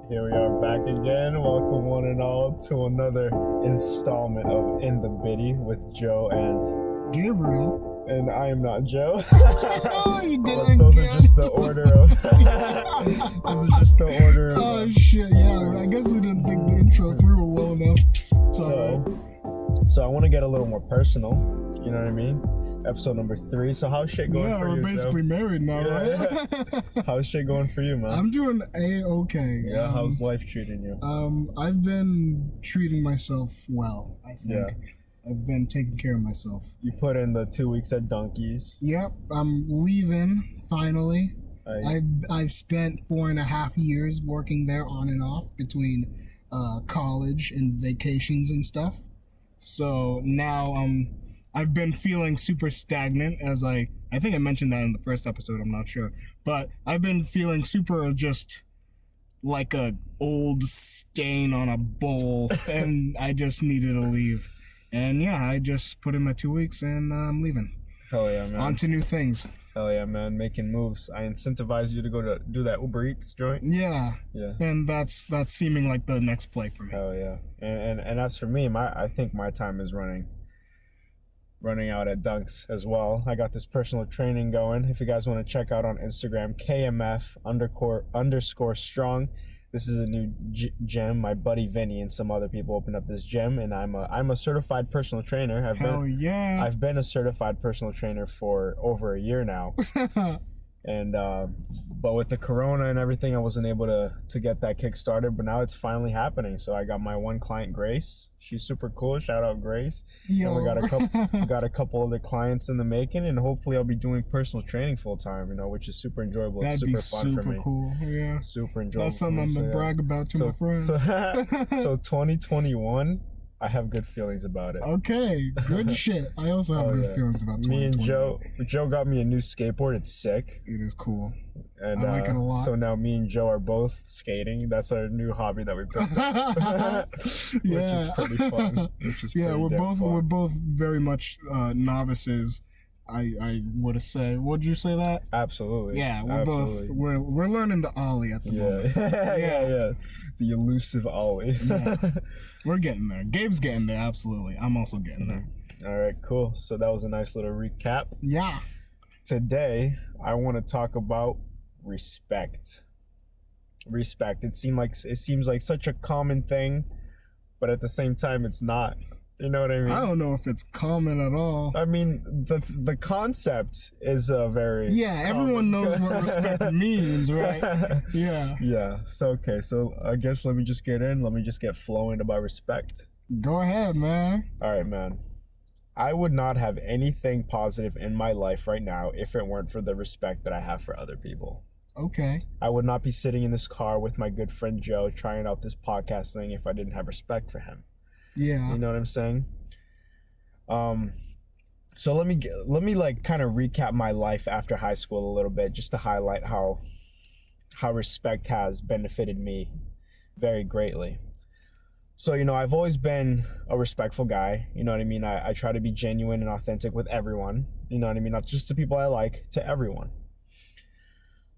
Here we are back again. Welcome one and all to another installment of In the Biddy with Joe and Gabriel. And I am not Joe. Oh, you did it Those again. are just the order of. Those are just the order of. Oh shit! Yeah, I guess we didn't think the intro through well enough. So I want to get a little more personal. You know what I mean? Episode number 3. So how's shit going for you? Yeah, we're basically married now, right? How's shit going for you, man? I'm doing A-okay. Yeah, how's life treating you? I've been treating myself well, I think. Yeah. I've been taking care of myself. You put in the 2 weeks at Donkeys. Yep, I'm leaving, finally. I've spent 4.5 years working there on and off between college and vacations and stuff. So now I've been feeling super stagnant, as I think I mentioned that in the first episode, I'm not sure. But I've been feeling super just like a old stain on a bowl, and I just needed to leave. And yeah, I just put in my 2 weeks and I'm leaving. Hell yeah, man. On to new things. Hell yeah, man. Making moves. I incentivize you to go to do that Uber Eats joint. Yeah. Yeah. And that's seeming like the next play for me. Hell yeah. And as for me, I think my time is running out at Dunks as well. I got this personal training going. If you guys want to check out on Instagram, KMF_strong. This is a new gym. My buddy Vinny and some other people opened up this gym, and I'm a certified personal trainer. I've been a certified personal trainer for over a year now. And but with the corona and everything, I wasn't able to get that kick started, but now it's finally happening. So I got my one client, Grace. She's super cool. Shout out Grace. Yo. And we got a couple other clients in the making, and hopefully I'll be doing personal training full time, which is super enjoyable. That'd It's super be fun for me. cool. Yeah. Super enjoyable. That's something I'm gonna brag about to my friends. So 2021, I have good feelings about it. Okay, good shit. I also have good feelings about 2020. Me and Joe got me a new skateboard. It's sick. It is cool. And I like it a lot. So now me and Joe are both skating. That's our new hobby that we picked up. Yeah. Which is pretty fun. We're both very much novices. I would say. Would you say that? Absolutely. Yeah, we're learning the ollie at the moment. Yeah. The elusive ollie. Yeah. We're getting there. Gabe's getting there, absolutely. I'm also getting there. All right, cool. So that was a nice little recap. Yeah. Today, I want to talk about respect. Respect. It seems like such a common thing, but at the same time, it's not. You know what I mean? I don't know if it's common at all. I mean, the concept is a very everyone knows what respect means, right? Yeah. Yeah. So I guess let me just get flowing about respect. Go ahead, man. All right, man. I would not have anything positive in my life right now if it weren't for the respect that I have for other people. Okay. I would not be sitting in this car with my good friend Joe trying out this podcast thing if I didn't have respect for him. Yeah. You know what I'm saying? So let me like kind of recap my life after high school a little bit, just to highlight how respect has benefited me very greatly. So, I've always been a respectful guy. You know what I mean? I try to be genuine and authentic with everyone. You know what I mean? Not just the people I like, to everyone.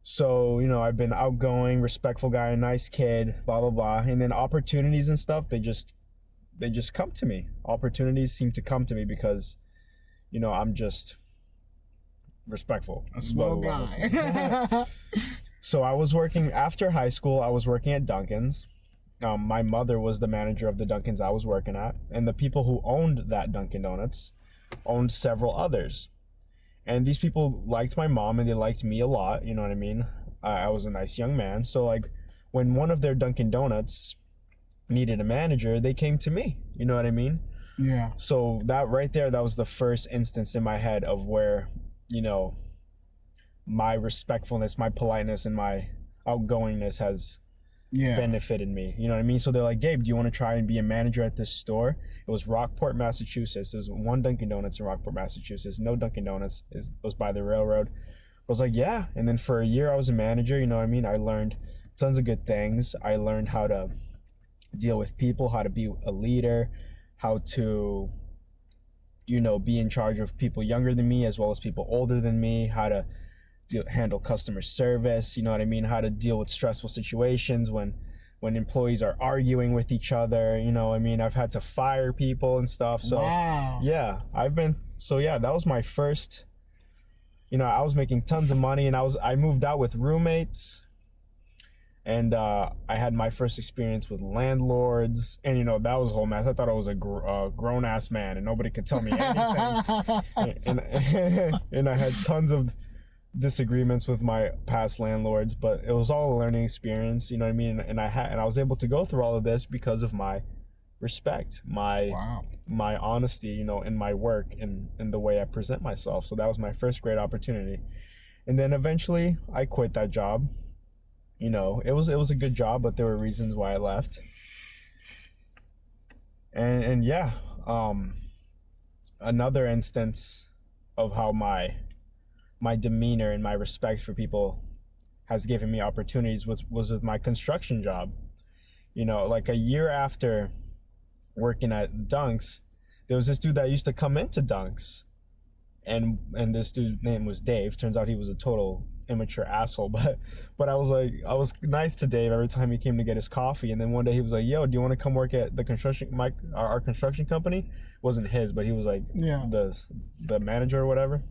So, I've been outgoing, respectful guy, nice kid, blah, blah, blah. And then opportunities and stuff, they just come to me. Opportunities seem to come to me because, I'm just respectful. A swell guy. So after high school, I was working at Dunkin's. My mother was the manager of the Dunkin's I was working at. And the people who owned that Dunkin' Donuts owned several others. And these people liked my mom and they liked me a lot. You know what I mean? I was a nice young man. So like when one of their Dunkin' Donuts needed a manager, they came to me. You know what I mean? Yeah. So that right there, that was the first instance in my head of where, my respectfulness, my politeness, and my outgoingness has benefited me. You know what I mean? So they're like, Gabe, do you want to try and be a manager at this store? It was Rockport, Massachusetts. There's one Dunkin' Donuts in Rockport, Massachusetts. No Dunkin' Donuts. It was by the railroad. I was like, yeah. And then for a year, I was a manager. You know what I mean? I learned tons of good things. I learned how to deal with people, how to be a leader, how to, be in charge of people younger than me as well as people older than me, how to handle customer service, you know what I mean? How to deal with stressful situations when when employees are arguing with each other, you know, I mean, I've had to fire people and stuff. So wow. yeah, that was my first, you know, I was making tons of money, and I moved out with roommates, and I had my first experience with landlords, and you know, that was a whole mess. I thought I was a grown ass man and nobody could tell me anything. and I had tons of disagreements with my past landlords, but it was all a learning experience, you know what I mean? And I was able to go through all of this because of my respect, my honesty, you know, in my work and in the way I present myself. So that was my first great opportunity. And then eventually I quit that job. You know, it was a good job, but there were reasons why I left. And yeah, another instance of how my demeanor and my respect for people has given me opportunities was with my construction job. You know, like a year after working at Dunks, there was this dude that used to come into Dunks, and this dude's name was Dave. Turns out he was a total immature asshole, but I was nice to Dave every time he came to get his coffee. And then one day he was like, yo, do you want to come work at the our construction company? It wasn't his, but he was like the manager or whatever.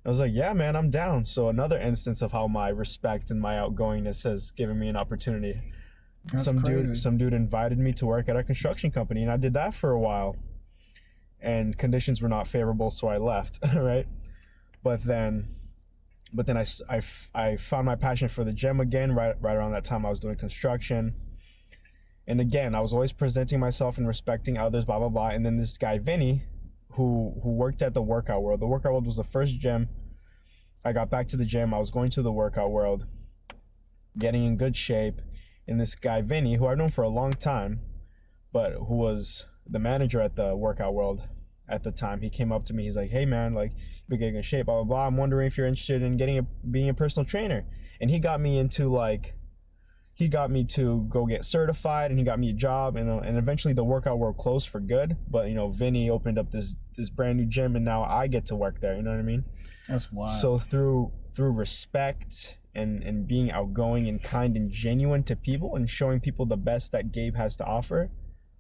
I was like, yeah, man, I'm down. So another instance of how my respect and my outgoingness has given me an opportunity. Some dude invited me to work at a construction company, and I did that for a while, and conditions were not favorable, so I left. Right, but then I found my passion for the gym again right around that time. I was doing construction, and again I was always presenting myself and respecting others, blah blah blah. And then this guy Vinny, who worked at the Workout World. The Workout World was the first gym. I got back to the gym. I was going to the Workout World, getting in good shape. And this guy Vinny, who I've known for a long time, but who was the manager at the Workout World at the time, he came up to me. He's like, hey man, like, you're getting in shape, blah blah blah. I'm wondering if you're interested in being a personal trainer. And he got me to go get certified, and he got me a job, and eventually the Workout World closed for good. But you know, Vinny opened up this brand new gym, and now I get to work there. You know what I mean? That's wild. So through respect and being outgoing and kind and genuine to people and showing people the best that Gabe has to offer,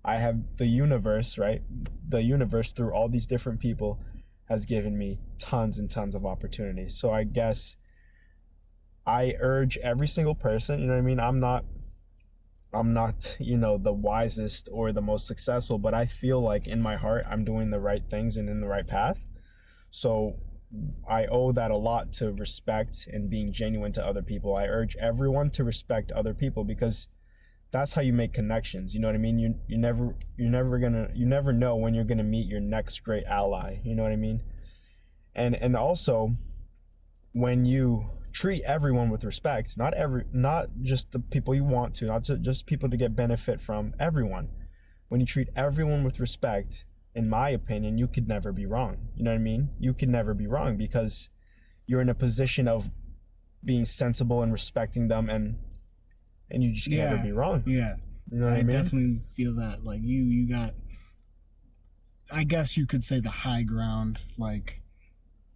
I have the universe, right? The universe through all these different people has given me tons and tons of opportunities. So I guess I urge every single person, you know what I mean? I'm not, you know, the wisest or the most successful, but I feel like in my heart I'm doing the right things and in the right path. So I owe that a lot to respect and being genuine to other people. I urge everyone to respect other people, because that's how you make connections. You know what I mean? You never know when you're gonna meet your next great ally. You know what I mean? And also, when you treat everyone with respect, not just the people you want to, not just people to get benefit from, everyone. When you treat everyone with respect, in my opinion, you could never be wrong. You know what I mean? You could never be wrong, because you're in a position of being sensible and respecting them, and you just can never be wrong. Yeah. You know what I mean? Definitely feel that. Like you got, I guess you could say, the high ground. Like,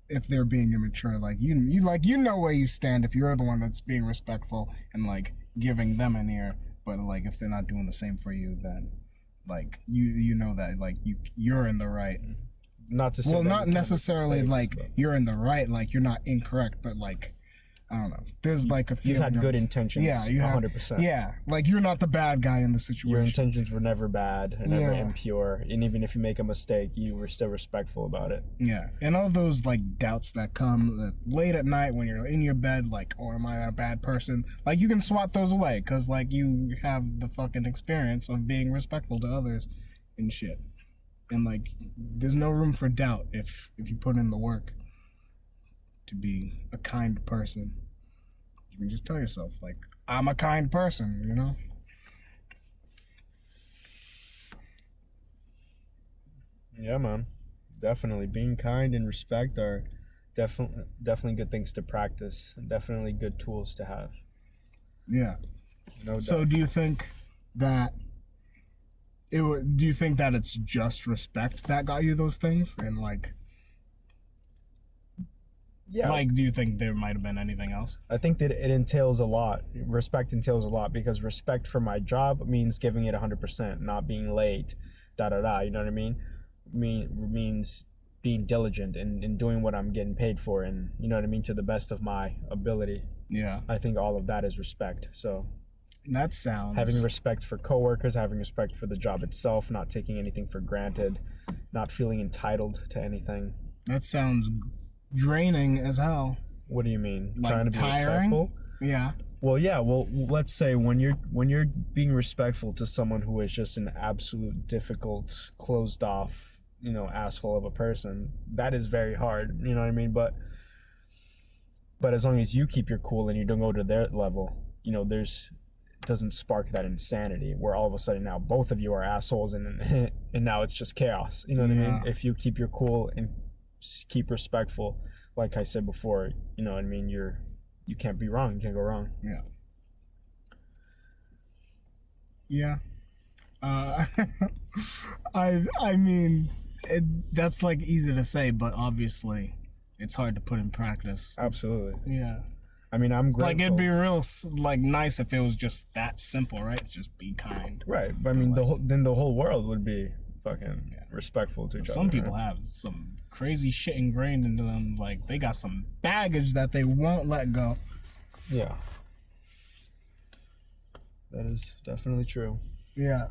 if they're being immature, like you know where you stand if you're the one that's being respectful and like giving them an ear. But like if they're not doing the same for you, then like you know that like you're in the right. Not to say not necessarily like you're in the right, like you're not incorrect, but like I don't know. There's like a few. You've had good intentions. Yeah, you have 100%. Yeah, like you're not the bad guy in the situation. Your intentions were never bad, and never impure, and even if you make a mistake, you were still respectful about it. Yeah, and all those like doubts that come late at night when you're in your bed, like, oh, am I a bad person? Like you can swat those away, because like you have the fucking experience of being respectful to others and shit. And like, there's no room for doubt if you put in the work to be a kind person. You can just tell yourself, like, I'm a kind person, you know? Yeah, man. Definitely. Being kind and respect are definitely good things to practice, and definitely good tools to have. Yeah. No doubt. So do you think that it's just respect that got you those things? And like, Yeah. Like, do you think there might have been anything else? I think that it entails a lot. Respect entails a lot, because respect for my job means giving it 100%, not being late, You know what I mean? Means being diligent and doing what I'm getting paid for, and you know what I mean, to the best of my ability. Yeah. I think all of that is respect. So that sounds... having respect for coworkers, having respect for the job itself, not taking anything for granted, not feeling entitled to anything. That sounds draining as hell. What do you mean? Like trying to be tiring? respectful? Yeah. Well, yeah. Well, let's say when you're being respectful to someone who is just an absolute difficult, closed off, asshole of a person, that is very hard. You know what I mean? But as long as you keep your cool and you don't go to their level, it doesn't spark that insanity where all of a sudden now both of you are assholes and now it's just chaos. You know what I mean? If you keep your cool and keep respectful, like I said before, you know what I mean? You can't be wrong. You can't go wrong. Yeah. I mean, that's like easy to say, but obviously it's hard to put in practice. Absolutely. Yeah. I mean, I'm grateful. Like, it'd be real nice if it was just that simple, right? It's just be kind. Right. But I mean, then the whole world would be fucking respectful to each other. Some people have some crazy shit ingrained into them. Like, they got some baggage that they won't let go. Yeah. That is definitely true. Yeah.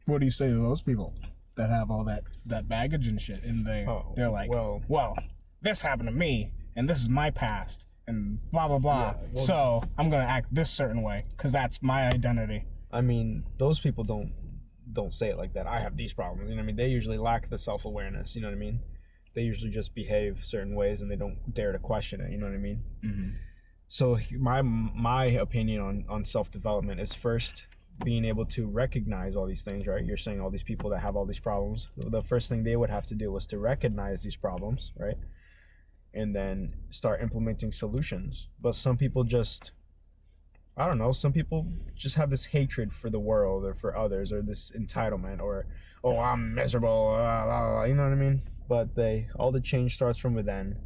What do you say to those people that have all that baggage and shit? And they're like, well, this happened to me, and this is my past, and blah, blah, blah. Yeah, so I'm going to act this certain way because that's my identity. I mean, those people don't say it like that. I have these problems. You know what I mean? They usually lack the self-awareness. You know what I mean? They usually just behave certain ways, and they don't dare to question it. You know what I mean? Mm-hmm. So my opinion on self-development is first being able to recognize all these things, right? You're saying all these people that have all these problems. The first thing they would have to do was to recognize these problems, right? And then start implementing solutions. But some people just, I don't know, some people just have this hatred for the world or for others, or this entitlement, or, oh, I'm miserable, you know what I mean? But all the change starts from within.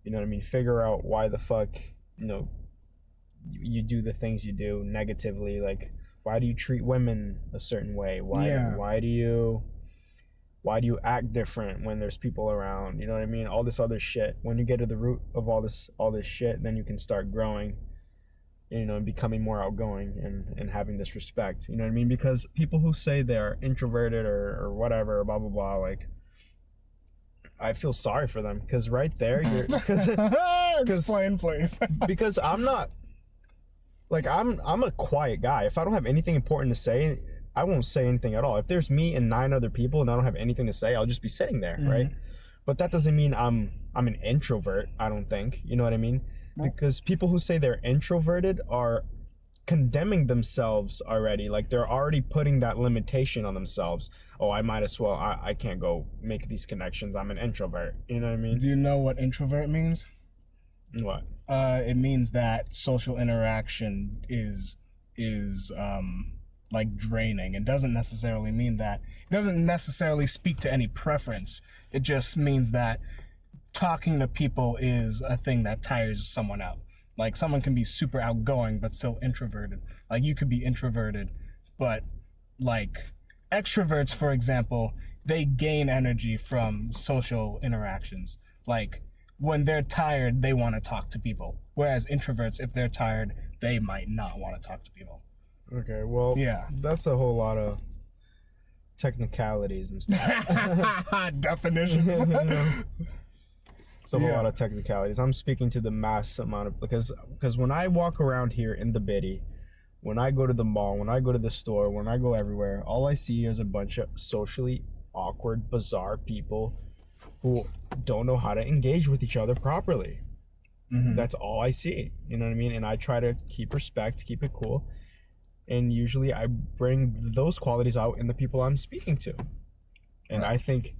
You know what I mean? Figure out why the fuck, you do the things you do negatively. Like, why do you treat women a certain way? Why do you act different when there's people around? You know what I mean? All this other shit. When you get to the root of all this shit, then you can start growing, and becoming more outgoing and having this respect. You know what I mean? Because people who say they're introverted or whatever, blah, blah, blah, like, I feel sorry for them, because right there, explain, please. Because I'm not, like, I'm a quiet guy. If I don't have anything important to say, I won't say anything at all. If there's me and 9 other people and I don't have anything to say, I'll just be sitting there, right? But that doesn't mean I'm an introvert, I don't think. You know what I mean? Because people who say they're introverted are condemning themselves already. Like, they're already putting that limitation on themselves. Oh, I might as well, I can't go make these connections. I'm an introvert. You know what I mean? Do you know what introvert means? What? It means that social interaction is like draining. It doesn't necessarily mean that. It doesn't necessarily speak to any preference. It just means that talking to people is a thing that tires someone out. Like, someone can be super outgoing but still introverted. Like, you could be introverted, but like extroverts, for example, they gain energy from social interactions. Like, when they're tired, they want to talk to people. Whereas introverts, if they're tired, they might not want to talk to people. Okay, well, yeah, that's a whole lot of technicalities and stuff. Definitions. It's a whole lot of technicalities. I'm speaking to the mass amount of, because when I walk around here in the Biddy, when I go to the mall, when I go to the store, when I go everywhere, all I see is a bunch of socially awkward, bizarre people who don't know how to engage with each other properly. Mm-hmm. That's all I see. You know what I mean? And I try to keep respect, keep it cool. And usually I bring those qualities out in the people I'm speaking to. And I think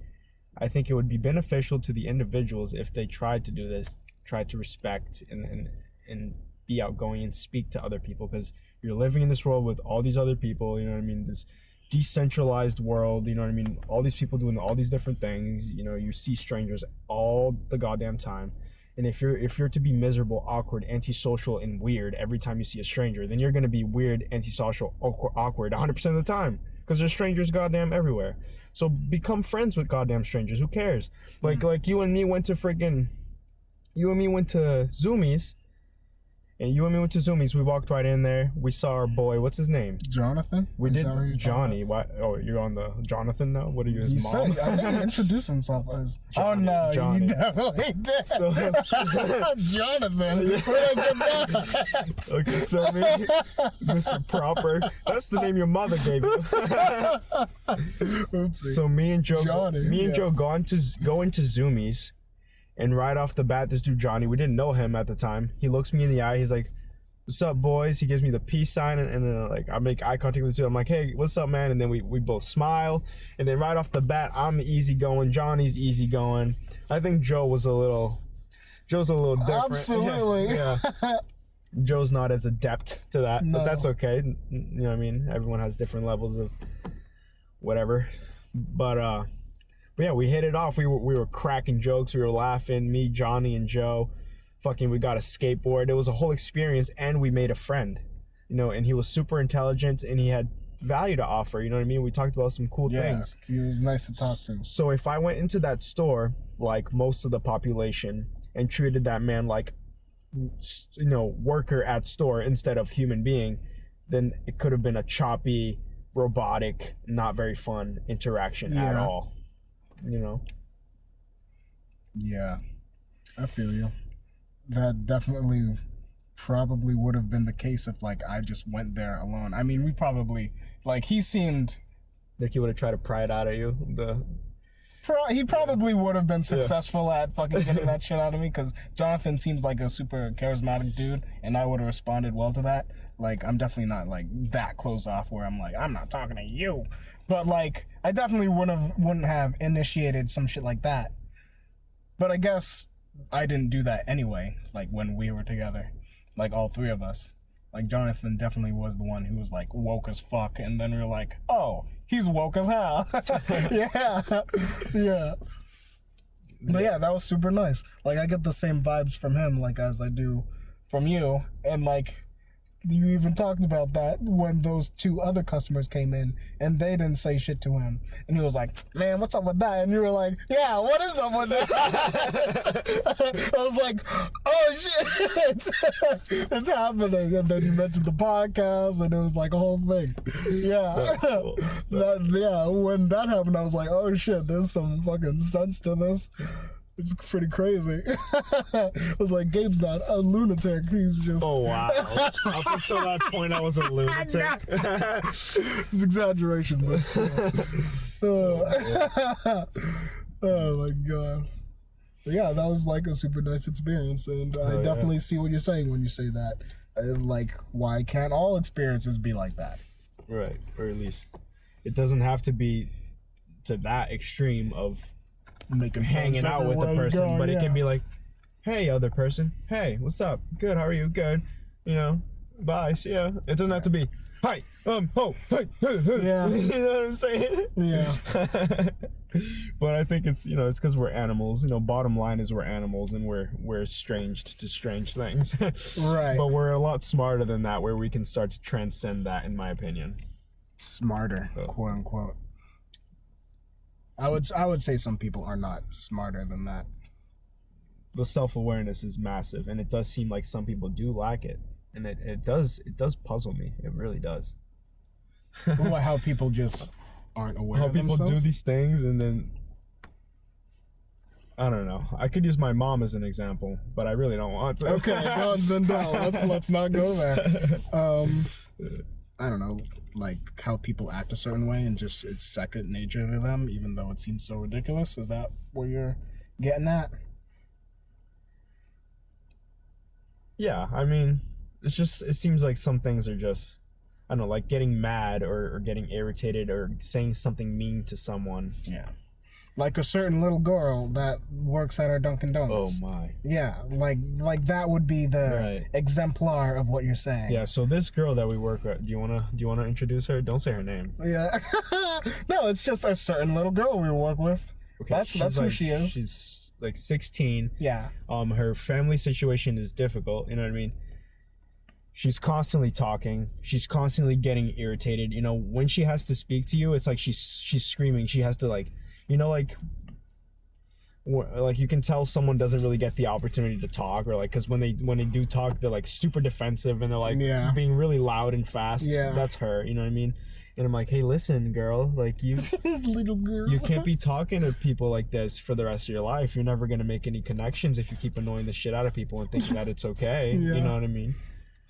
it would be beneficial to the individuals if they tried to do this, tried to respect and be outgoing and speak to other people, because you're living in this world with all these other people, you know what I mean? This decentralized world, you know what I mean? All these people doing all these different things, you see strangers all the goddamn time. And if you're to be miserable, awkward, antisocial, and weird every time you see a stranger, then you're gonna be weird, antisocial, awkward 100% of the time, because there's strangers goddamn everywhere. So become friends with goddamn strangers. Who cares? Like you and me went to Zoomies. And you and me went to Zoomies. We walked right in there. We saw our boy. What's his name? Jonathan? We did Johnny. Why? Oh, you're on the Jonathan now? What are you, his mom? I think he introduced himself as Johnny. Oh, no, Johnny. He definitely did. So, Jonathan. Yeah. Where'd I get that? Okay, so me, Mr. Proper. That's the name your mother gave you. Oopsie. So me and Joe go into Zoomies. And right off the bat, this dude Johnny, we didn't know him at the time. He looks me in the eye. He's like, "What's up, boys?" He gives me the peace sign, and then like I make eye contact with this dude. I'm like, "Hey, what's up, man?" And then we both smile. And then right off the bat, I'm easygoing. Johnny's easygoing. I think Joe's a little different. Absolutely. Yeah. Joe's not as adept to that, no. But that's okay. You know what I mean? Everyone has different levels of whatever. But yeah, we hit it off. We were cracking jokes. We were laughing. Me, Johnny, and Joe. We got a skateboard. It was a whole experience, and we made a friend. You know, and he was super intelligent, and he had value to offer. You know what I mean? We talked about some cool things. He was nice to talk to. So if I went into that store, like most of the population, and treated that man like, you know, worker at store instead of human being, then it could have been a choppy, robotic, not very fun interaction at all. You know? Yeah, I feel you. That definitely probably would have been the case if like I just went there alone. I mean, we probably, like, he seemed like he would have tried to pry it out of you. He probably would have been successful at fucking getting that shit out of me, because Jonathan seems like a super charismatic dude, and I would have responded well to that. Like, I'm definitely not like that closed off where I'm like, I'm not talking to you. But like, I definitely wouldn't have initiated some shit like that. But I guess I didn't do that anyway, like when we were together, like all three of us. Like, Jonathan definitely was the one who was like woke as fuck, and then we were like, oh, he's woke as hell. Yeah. But yeah, that was super nice. Like, I get the same vibes from him like as I do from you, and like, you even talked about that when those two other customers came in and they didn't say shit to him. And he was like, man, what's up with that? And you were like, yeah, what is up with that? I was like, oh shit, it's happening. And then you mentioned the podcast, and it was like a whole thing. Yeah. Cool. When that happened, I was like, oh shit, there's some fucking sense to this. It's pretty crazy. I was like, Gabe's not a lunatic. He's just... Oh, wow. Up until that point, I was a lunatic. It's exaggeration, but still. Oh, my God. But yeah, that was like a super nice experience. And I definitely see what you're saying when you say that. Like, why can't all experiences be like that? Right. Or at least it doesn't have to be to that extreme of hanging out with the person, but it can be like, hey, other person, hey, what's up? Good, how are you? Good, you know, bye, see ya. It doesn't have to be, hi, hey. Yeah. You know what I'm saying? Yeah. But I think it's, you know, it's because we're animals. You know, bottom line is we're animals, and we're estranged to strange things. Right. But we're a lot smarter than that, where we can start to transcend that, in my opinion. Smarter, quote unquote. I would say some people are not smarter than that. The self-awareness is massive, and it does seem like some people do lack it, and it does puzzle me. It really does. How people just aren't aware how of people themselves? do these things, and then I don't know. I could use my mom as an example, but I really don't want to. Okay, then no. Let's not go there. I don't know, like how people act a certain way and just it's second nature to them, even though it seems so ridiculous. Is that what you're getting at? Yeah, I mean, it seems like some things are just, I don't know, like getting mad or getting irritated or saying something mean to someone. Yeah. Like a certain little girl that works at our Dunkin' Donuts. Oh my. Yeah, like that would be the exemplar of what you're saying. Yeah, so this girl that we work with, do you wanna introduce her? Don't say her name. Yeah. No, it's just a certain little girl we work with. Okay, that's who she is. She's like 16. Yeah. Her family situation is difficult. You know what I mean? She's constantly talking. She's constantly getting irritated. You know, when she has to speak to you, it's like she's screaming. She has to like, you know, like you can tell someone doesn't really get the opportunity to talk, or like, because when they do talk, they're like super defensive and they're like being really loud and fast. Yeah. That's her. You know what I mean? And I'm like, hey, listen, girl, like you, little girl, you can't be talking to people like this for the rest of your life. You're never gonna make any connections if you keep annoying the shit out of people and thinking that it's okay. Yeah. You know what I mean?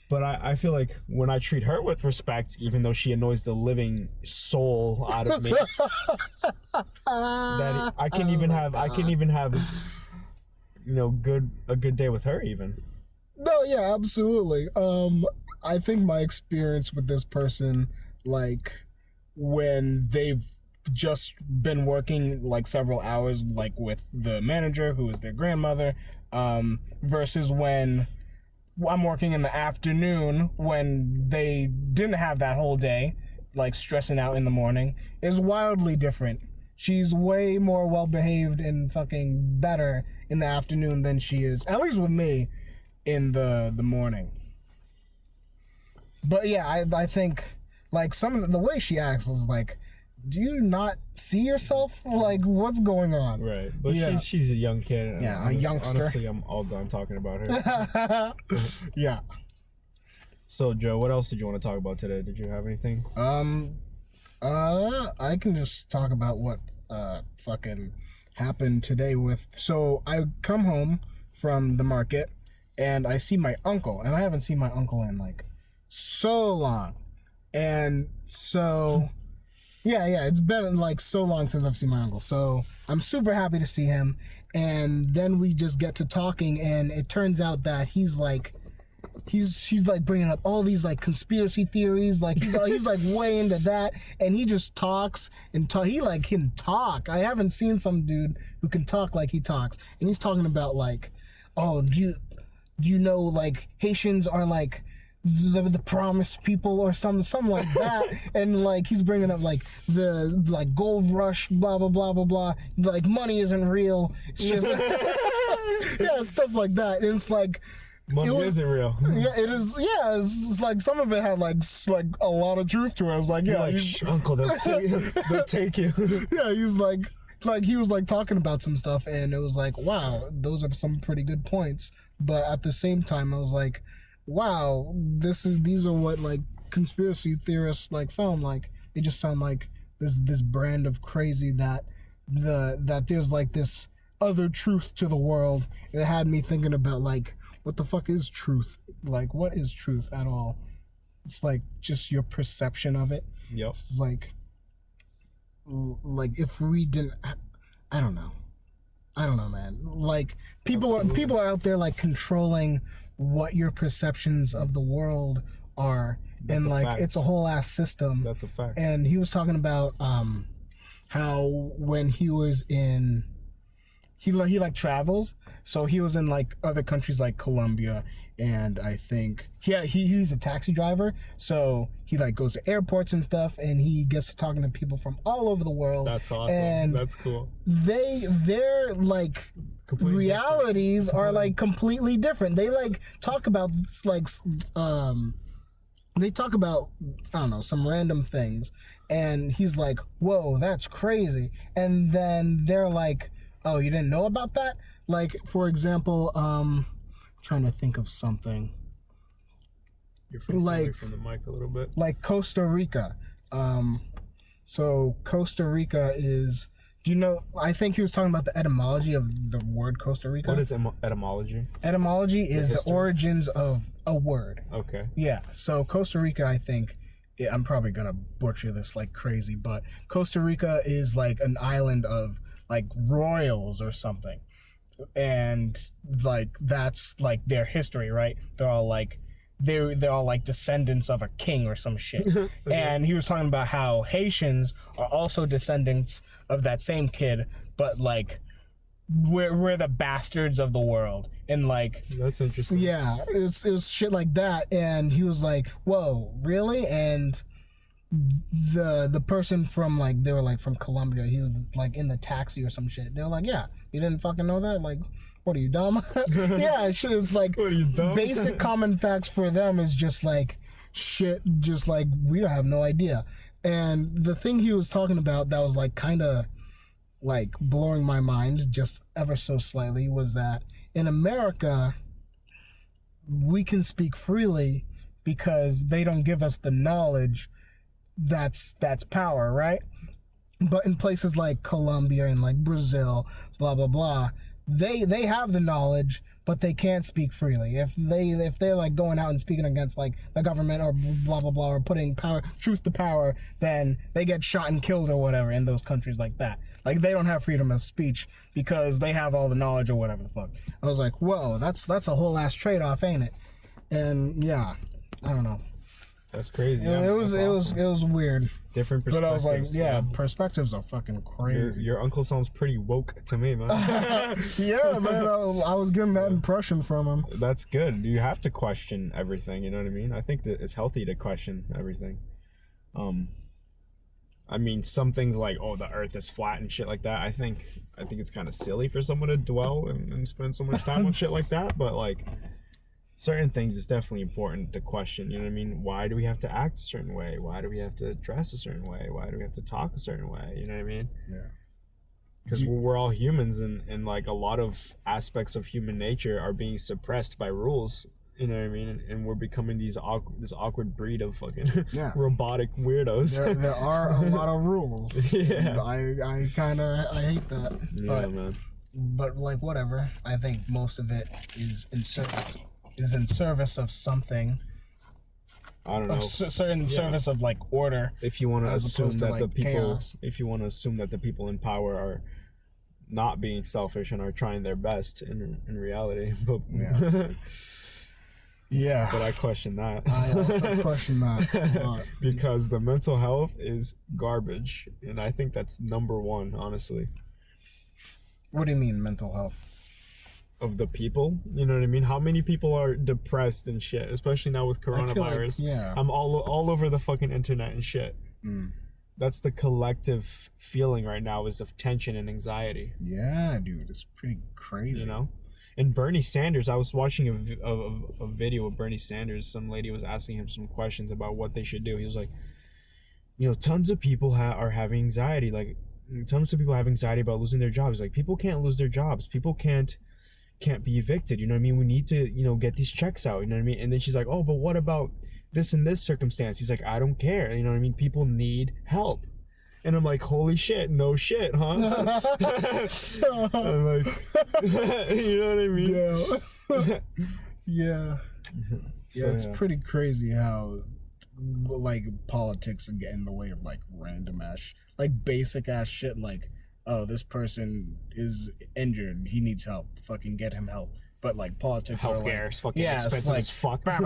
But I feel like when I treat her with respect, even though she annoys the living soul out of me, that I can even have, you know, a good day with her even. No, yeah, absolutely. I think my experience with this person, like when they've just been working like several hours, like with the manager who is their grandmother, versus when I'm working in the afternoon when they didn't have that whole day, like stressing out in the morning, is wildly different. She's way more well-behaved and fucking better in the afternoon than she is, at least with me, in the morning. But yeah, I think like some of the way she acts is like, do you not see yourself? Like, what's going on? Right. But yeah. she's a young kid. Yeah, a youngster. Honestly, I'm all done talking about her. Yeah. So, Joe, what else did you want to talk about today? Did you have anything? I can just talk about what fucking happened today so I come home from the market and I see my uncle, and I haven't seen my uncle in like so long. And so yeah, it's been like so long since I've seen my uncle. So I'm super happy to see him. And then we just get to talking, and it turns out that he's like bringing up all these like conspiracy theories. Like he's like way into that, and he just talks and he like can talk. I haven't seen some dude who can talk like he talks. And he's talking about like, oh, do you know like Haitians are like the promised people or something like that. And like he's bringing up like the like gold rush, blah blah blah blah blah, like money isn't real, it's just yeah, stuff like that. And it's like money isn't real. Yeah, it is. Yeah, it's like some of it had like a lot of truth to it. I was like, yeah, like, uncle, they'll take you. Yeah, he's like he was like talking about some stuff, and it was like, wow, those are some pretty good points. But at the same time, I was like, wow, these are what like conspiracy theorists like sound like. They just sound like this brand of crazy that there's like this other truth to the world. It had me thinking about like, what the fuck is truth? Like, what is truth at all? It's like just your perception of it. Yep. It's like if we didn't, I don't know, man. Like people are out there like controlling what your perceptions of the world are. That's and like fact. It's a whole ass system. That's a fact. And he was talking about how when he was in he like travels, so he was in like other countries like Colombia, and I think he's a taxi driver, so he like goes to airports and stuff, and he gets to talking to people from all over the world. That's awesome. And that's cool. Their like completely realities different. Are like completely different. They like talk about like they talk about, I don't know, some random things, and he's like, whoa, that's crazy. And then they're like, oh, you didn't know about that? Like, for example, trying to think of something. You're away from the mic a little bit. Like Costa Rica. So Costa Rica is, do you know, I think he was talking about the etymology of the word Costa Rica. What is etymology? Etymology is the origins of a word. Okay. Yeah, so Costa Rica, I think, I'm probably going to butcher this like crazy, but Costa Rica is like an island of like royals or something, and like that's like their history, right? They're all like they're all like descendants of a king or some shit. Okay. And he was talking about how Haitians are also descendants of that same kid, but like we're the bastards of the world. And like, that's interesting. Yeah, it was shit like that. And he was like, whoa, really? And the person from like, they were like from Colombia, he was like in the taxi or some shit. They were like, yeah, You didn't fucking know that? Like, what are you, dumb? Yeah, it's like, what are you, dumb? Basic common facts for them is just like shit, just like we have no idea. And the thing he was talking about that was like kind of like blowing my mind just ever so slightly was that in America, we can speak freely because they don't give us the knowledge that's power, right? But in places like Colombia and like Brazil, blah blah blah, they have the knowledge, but they can't speak freely. If they're like going out and speaking against like the government or blah blah blah, or putting truth to power, then they get shot and killed or whatever in those countries like that. Like they don't have freedom of speech because they have all the knowledge or whatever the fuck. I was like, whoa, that's a whole ass trade off, ain't it? And yeah, I don't know. That's crazy. Yeah, it was weird. Different perspectives. But I was like, yeah, perspectives are fucking crazy. Your uncle sounds pretty woke to me, man. Yeah, man, I was getting that impression from him. That's good. You have to question everything, you know what I mean? I think that it's healthy to question everything. I mean, some things like, oh, the earth is flat and shit like that, I think it's kind of silly for someone to dwell and spend so much time on shit like that, but like certain things is definitely important to question, you know what I mean? Why do we have to act a certain way? Why do we have to dress a certain way? Why do we have to talk a certain way? You know what I mean? Yeah. Because we're all humans, and like a lot of aspects of human nature are being suppressed by rules, you know what I mean? And we're becoming this awkward breed of fucking robotic weirdos. There are a lot of rules. Yeah. I hate that. Yeah, man. But like whatever. I think most of it is in service of something. I don't know. Certain service of like order. If you want to assume that the people, chaos. if you want to assume that the people in power are not being selfish and are trying their best in reality, but yeah. But I question that. I also question that a lot. Because the mental health is garbage, and I think that's number one, honestly. What do you mean mental health? Of the people, you know what I mean? How many people are depressed and shit, especially now with coronavirus? Like, I'm all over the fucking internet and shit. That's the collective feeling right now, is of tension and anxiety. Yeah, dude, it's pretty crazy. You know? And Bernie Sanders, I was watching a video of Bernie Sanders. Some lady was asking him some questions about what they should do. He was like, you know, tons of people are having anxiety. Like, tons of people have anxiety about losing their jobs. Like, people can't lose their jobs. People can't be evicted, you know what I mean? We need to, you know, get these checks out, you know what I mean? And then she's like, oh, but what about this and this circumstance? He's like, I don't care, you know what I mean? People need help. And I'm like, holy shit, no shit, huh? I'm like, you know what I mean? Yeah. Yeah. So, it's pretty crazy how like politics can get in the way of like random ass, like basic ass shit, like, oh, this person is injured, he needs help, fucking get him help. But like politics healthcare is fucking expensive like, as fuck. Like,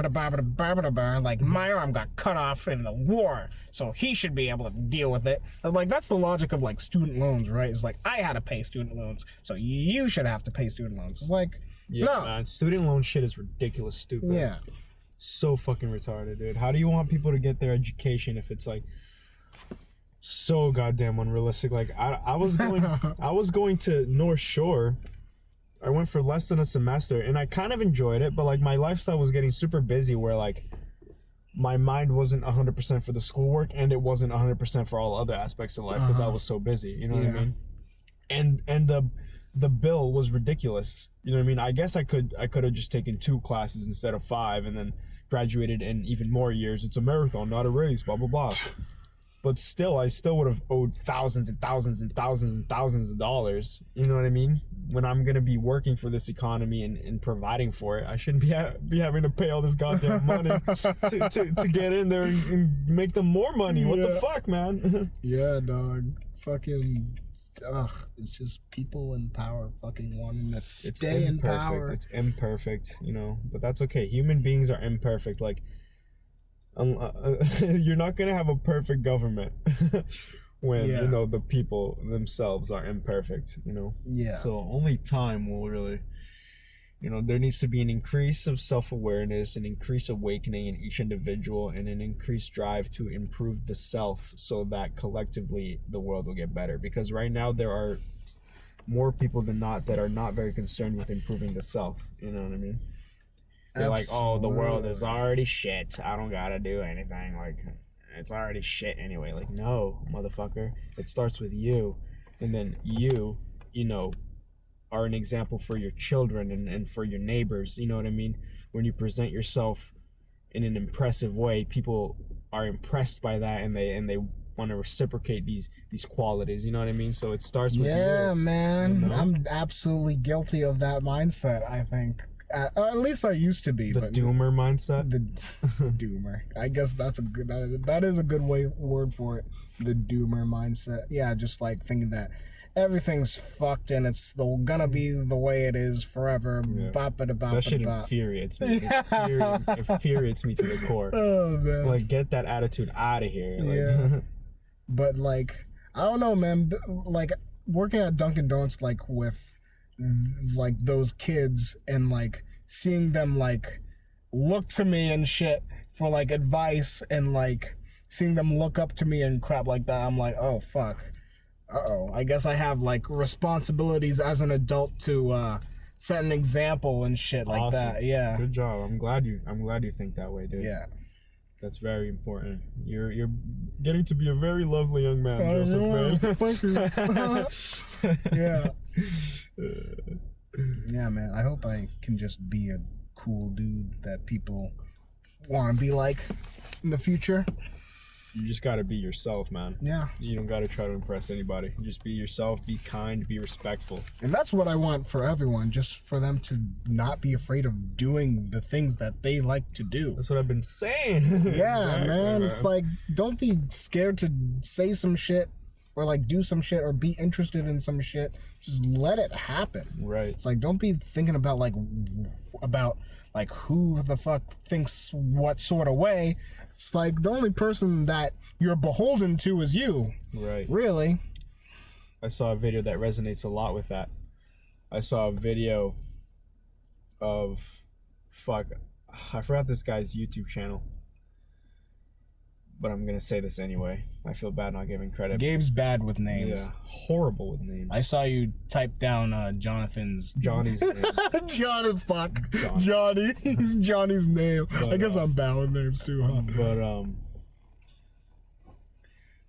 my arm got cut off in the war, so he should be able to deal with it. And like, that's the logic of like student loans, right? It's like, I had to pay student loans, so you should have to pay student loans. It's like, no, man, student loan shit is ridiculous, stupid. Yeah, so fucking retarded, dude. How do you want people to get their education if it's like so goddamn unrealistic? Like, I was going to North Shore. I went for less than a semester, and I kind of enjoyed it, but like my lifestyle was getting super busy, where like my mind wasn't 100% for the schoolwork, and it wasn't 100% for all other aspects of life because I was so busy. You know what I mean? And the bill was ridiculous. You know what I mean? I guess I could have just taken 2 classes instead of 5, and then graduated in even more years. It's a marathon, not a race. Blah blah blah. But still, I still would have owed thousands and thousands and thousands and thousands of dollars. You know what I mean? When I'm going to be working for this economy and providing for it, I shouldn't be having to pay all this goddamn money to get in there and make them more money. What the fuck, man? Yeah, dog. Fucking, it's just people in power fucking wanting to stay in power. It's imperfect, you know, but that's okay. Human beings are imperfect. Like, you're not gonna have a perfect government when you know the people themselves are imperfect, you know. So only time will really, you know, there needs to be an increase of self-awareness, an increased awakening in each individual, and an increased drive to improve the self, so that collectively the world will get better. Because right now there are more people than not that are not very concerned with improving the self. You know what I mean? They're like, oh, the world is already shit. I don't gotta do anything. Like, it's already shit anyway. Like, no, motherfucker. It starts with you. And then you know, are an example for your children and for your neighbors. You know what I mean? When you present yourself in an impressive way, people are impressed by that, and they want to reciprocate these qualities. You know what I mean? So it starts with you. Yeah, man. You know? I'm absolutely guilty of that mindset, I think. At least I used to be. The doomer mindset? The doomer. I guess that's a good, that is a good word for it. The doomer mindset. Yeah, just like thinking that everything's fucked and it's gonna be the way it is forever. Yeah. That shit infuriates me. It infuriates me to the core. Oh, man. Like, get that attitude out of here. Like, yeah. But, like, I don't know, man. Like, working at Dunkin' Donuts, like, with, like, those kids and, like, seeing them, like, look to me and shit for, like, advice and, like, seeing them look up to me and crap like that, I'm like, oh, fuck. Uh-oh. I guess I have, like, responsibilities as an adult to set an example and shit like that. Yeah. Good job. I'm glad you think that way, dude. Yeah. That's very important. You're getting to be a very lovely young man, Joseph. Yeah. Yeah, man. I hope I can just be a cool dude that people want to be like in the future. You just gotta be yourself, man. Yeah. You don't gotta try to impress anybody. Just be yourself, be kind, be respectful. And that's what I want for everyone, just for them to not be afraid of doing the things that they like to do. That's what I've been saying. Yeah, man. It's like, don't be scared to say some shit or like do some shit or be interested in some shit. Just let it happen. Right. It's like, don't be thinking about who the fuck thinks what sort of way. It's like the only person that you're beholden to is you. Right. Really. I saw a video that resonates a lot with that. I saw a video of, I forgot this guy's YouTube channel, but I'm gonna say this anyway. I feel bad not giving credit. Gabe's bad with names. Yeah, horrible with names. I saw you type down Johnny's name. Johnny. He's Johnny's name. But, I guess I'm bad with names too, huh? But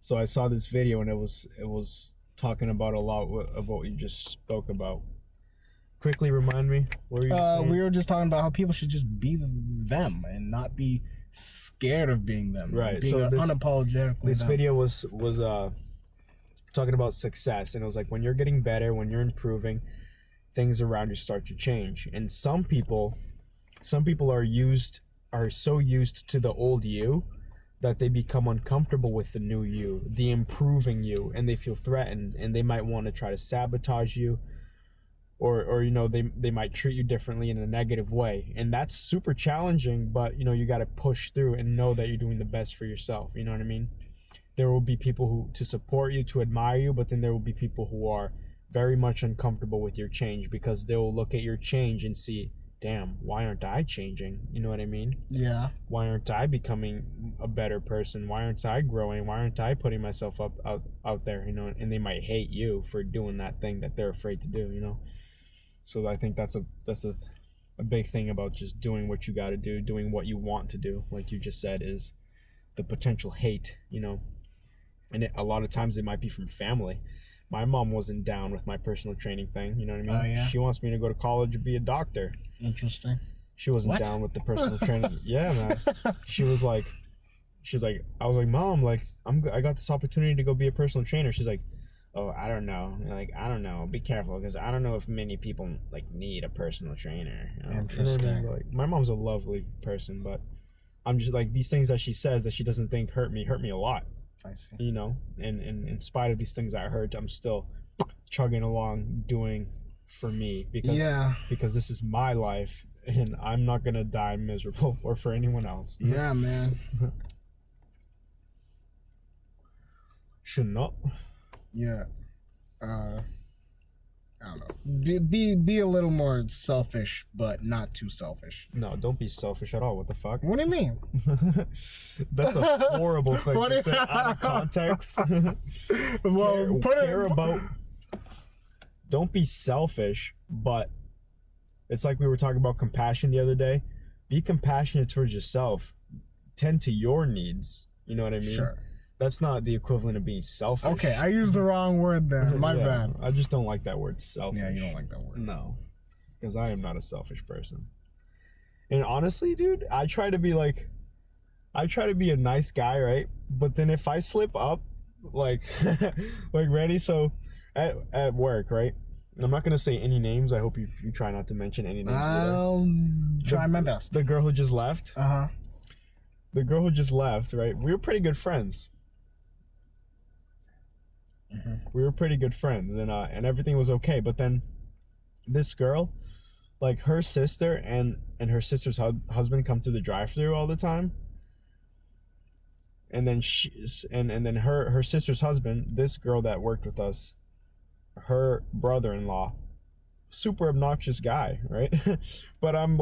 so I saw this video and it was talking about a lot of what you just spoke about. Quickly remind me, what were you saying? We were just talking about how people should just be them and not be scared of being them. Right. Being unapologetically this them. video was talking about success, and it was like, when you're getting better, when you're improving, things around you start to change. And some people are so used to the old you that they become uncomfortable with the new you, the improving you, and they feel threatened, and they might want to try to sabotage you, or you know, they might treat you differently in a negative way. And that's super challenging, but you know, you got to push through and know that you're doing the best for yourself. You know what I mean? There will be people who to support you, to admire you, but then there will be people who are very much uncomfortable with your change, because they'll look at your change and see, damn, why aren't I changing? You know what I mean? Yeah. Why aren't I becoming a better person? Why aren't I growing? Why aren't I putting myself out there? You know, and they might hate you for doing that thing that they're afraid to do, you know? So I think that's a big thing about just doing what you got to do, doing what you want to do, like you just said, is the potential hate, you know? And a lot of times it might be from family. My mom wasn't down with my personal training thing, you know what I mean? Oh, yeah? She wants me to go to college and be a doctor. Interesting. She wasn't down with the personal training. Yeah, man. She was like, I was like, Mom, like, I got this opportunity to go be a personal trainer. She's like, oh, I don't know. Like, I don't know. Be careful, because I don't know if many people like need a personal trainer. You know? Interesting. You know what I mean? Like, my mom's a lovely person, but I'm just like, these things that she says that she doesn't think hurt me a lot. I see. You know, and in spite of these things that hurt, I'm still chugging along, doing for me, because this is my life, and I'm not gonna die miserable or for anyone else. Yeah, man. Should not. Yeah. I don't know. Be a little more selfish, but not too selfish. No, don't be selfish at all. What the fuck? What do you mean? That's a horrible thing to say out of context. Well, don't be selfish, but it's like we were talking about compassion the other day. Be compassionate towards yourself. Tend to your needs. You know what I mean? Sure. That's not the equivalent of being selfish. Okay, I used the wrong word there. My bad. I just don't like that word, selfish. Yeah, you don't like that word. No, because I am not a selfish person. And honestly, dude, I try to be a nice guy, right? But then if I slip up, like ready, so at work, right? I'm not gonna say any names. I hope you try not to mention any names. I'll try my best. The girl who just left. The girl who just left, right? We were pretty good friends. We were pretty good friends, and everything was okay. But then, this girl, like her sister and her sister's husband come to the drive-thru all the time. And then then her sister's husband, this girl that worked with us, her brother-in-law, super obnoxious guy, right? But I'm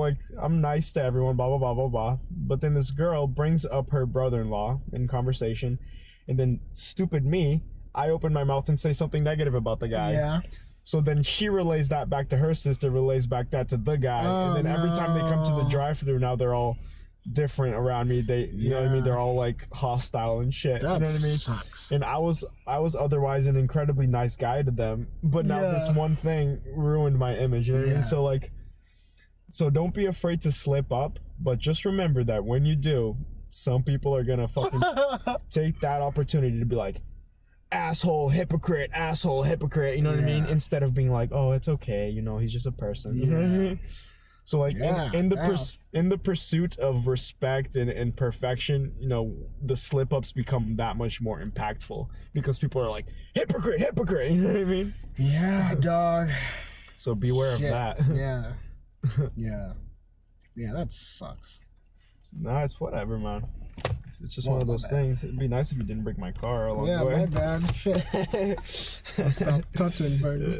nice to everyone, blah blah blah blah blah. But then this girl brings up her brother-in-law in conversation, and then stupid me, I open my mouth and say something negative about the guy. Yeah. So then she relays that back to her sister, relays back that to the guy, and then every time they come to the drive-thru, now they're all different around me. You know what I mean? They're all like hostile and shit. That you know what I mean? Sucks. And I was otherwise an incredibly nice guy to them, but now this one thing ruined my image. You know what I mean? So don't be afraid to slip up, but just remember that when you do, some people are gonna fucking take that opportunity to be like, asshole, hypocrite, you know what I mean? Instead of being like, oh, it's okay, you know, he's just a person. You know what I mean? So like in the pursuit of respect and perfection, you know, the slip-ups become that much more impactful because people are like, hypocrite, you know what I mean? Yeah, dog. So beware of that. Yeah, that sucks. It's whatever, man. It's just one of those things. It'd be nice if you didn't break my car along the way. Yeah, my bad. Shit. Stop touching things.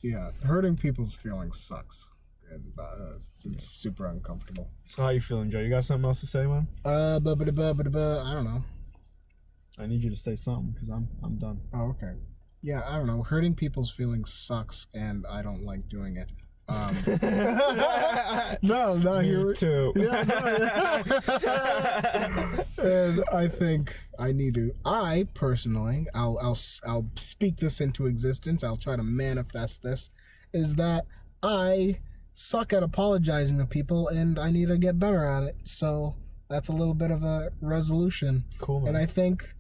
Yeah, hurting people's feelings sucks. And it's super uncomfortable. So how you feeling, Joe? You got something else to say, man? I don't know. I need you to say something because I'm done. Oh, okay. Yeah, I don't know. Hurting people's feelings sucks, and I don't like doing it. No, Me too. Yeah, and I think I need to. I personally, I'll speak this into existence. I'll try to manifest this. Is that I suck at apologizing to people, and I need to get better at it. So that's a little bit of a resolution. Cool, man. And I think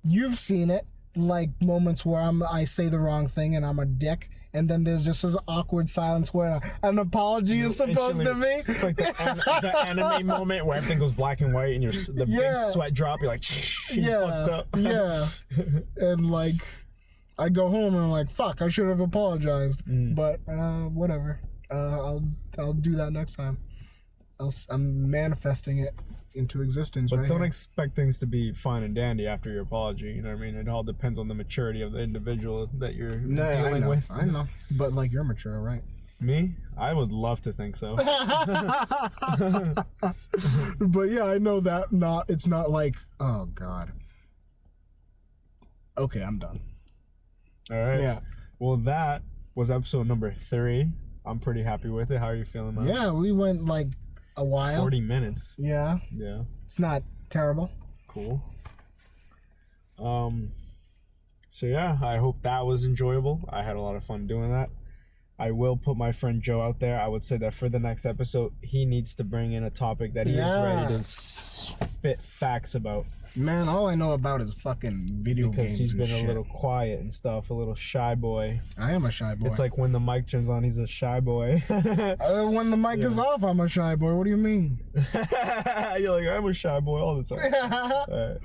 you've seen it, like moments where I say the wrong thing and I'm a dick. And then there's just this awkward silence where an apology is supposed to be. It's like the anime moment where everything goes black and white and the big sweat drop. You're like, fucked up. Yeah. And like, I go home and I'm like, fuck, I should have apologized. But whatever. I'll do that next time. I'm manifesting it into existence. But right don't here. expect things to be fine and dandy after your apology. You know what I mean? It all depends on the maturity of the individual that you're dealing with. I know, but like you're mature, right? Me? I would love to think so. But yeah, I know that it's not like, oh God. Okay, I'm done. All right. Yeah. Well, that was episode number 3. I'm pretty happy with it. How are you feeling, man? Yeah, we went like a while. 40 minutes. Yeah. Yeah. It's not terrible. Cool. So yeah, I hope that was enjoyable. I had a lot of fun doing that. I will put my friend Joe out there. I would say that for the next episode, he needs to bring in a topic that he is ready to spit facts about. Man, all I know about is fucking video games. Because he's been shit. a little quiet and stuff, a little shy boy. I am a shy boy. It's like when the mic turns on, he's a shy boy. When the mic is off, I'm a shy boy. What do you mean? You're like, I'm a shy boy all the time. All right.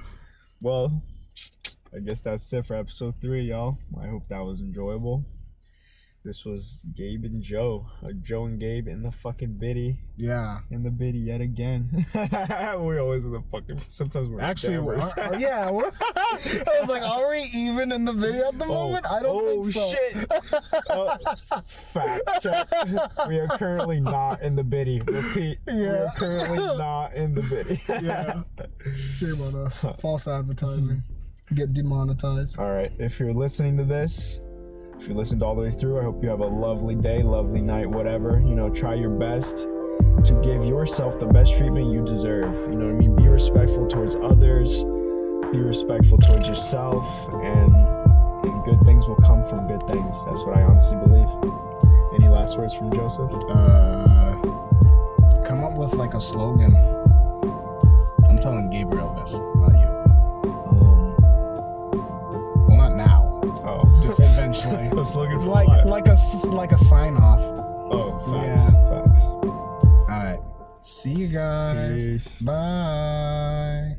Well, I guess that's it for episode 3, y'all. I hope that was enjoyable. This was Gabe and Joe. Joe and Gabe in the fucking Biddy. Yeah. In the Biddy yet again. We're always in the fucking... Sometimes we're... Actually, yeah. I was like, are we even in the video at the moment? I don't think so. Oh, shit. Fact check. We are currently not in the Biddy. Repeat. Yeah. We are currently not in the Biddy. Yeah. Shame on us. False advertising. get demonetized. All right. If you're listening to this, if you listened all the way through, I hope you have a lovely day, lovely night, whatever. You know, try your best to give yourself the best treatment you deserve. You know what I mean? Be respectful towards others. Be respectful towards yourself, and good things will come from good things. That's what I honestly believe. Any last words from Joseph? Come up with like a slogan. I'm telling Gabriel this, not you. Well, not now. Oh, just eventually. A slogan for like a sign off. Oh, facts. Facts. All right. See you guys. Peace. Bye.